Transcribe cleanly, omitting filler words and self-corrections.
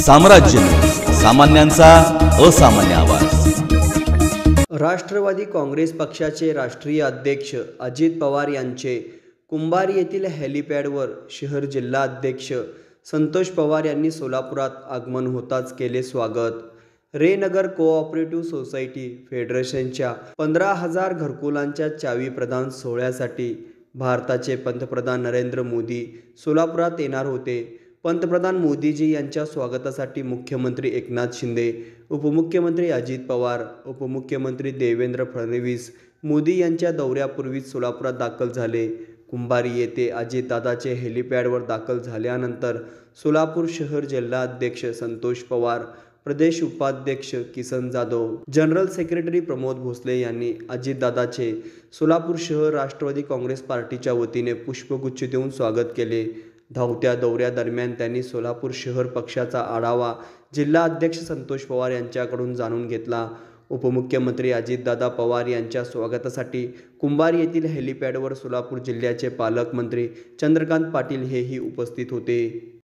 साम्राज्य न्यूज, सामान्यांचा असामान्य आवाज। राष्ट्रवादी काँग्रेस पक्षाचे राष्ट्रीय अध्यक्ष अजित पवार यांचे कुंभार येथील हेलिपॅडवर शहर जिल्हा अध्यक्ष संतोष पवार यांनी सोलापुरात आगमन होताच केले स्वागत। रे नगर कोऑपरेटिव्ह सोसायटी फेडरेशनच्या 15,000 घरकुलांच्या चावी प्रदान सोहळ्यासाठी भारताचे पंतप्रधान नरेंद्र मोदी सोलापुरात येणार होते। पंतप्रधान मोदीजी यांच्या स्वागतासाठी मुख्यमंत्री एकनाथ शिंदे, उपमुख्यमंत्री अजित पवार, उपमुख्यमंत्री देवेंद्र फडणवीस मोदी यांच्या दौऱ्यापूर्वीच सोलापुरात दाखल झाले। कुंभारी येथे अजितदादाचे हेलिपॅडवर दाखल झाल्यानंतर सोलापूर शहर जिल्हाध्यक्ष संतोष पवार, प्रदेश उपाध्यक्ष किसन जाधव, जनरल सेक्रेटरी प्रमोद भोसले यांनी अजितदादाचे सोलापूर शहर राष्ट्रवादी काँग्रेस पार्टीच्या वतीने पुष्पगुच्छ देऊन स्वागत केले। धावत्या दौऱ्यादरम्यान त्यांनी सोलापूर शहर पक्षाचा आढावा जिल्हा अध्यक्ष संतोष पवार यांच्याकडून जाणून घेतला। उपमुख्यमंत्री अजितदादा पवार यांच्या स्वागतासाठी कुंभार येथील हेलिपॅडवर सोलापूर जिल्ह्याचे पालकमंत्री चंद्रकांत पाटील हेही उपस्थित होते।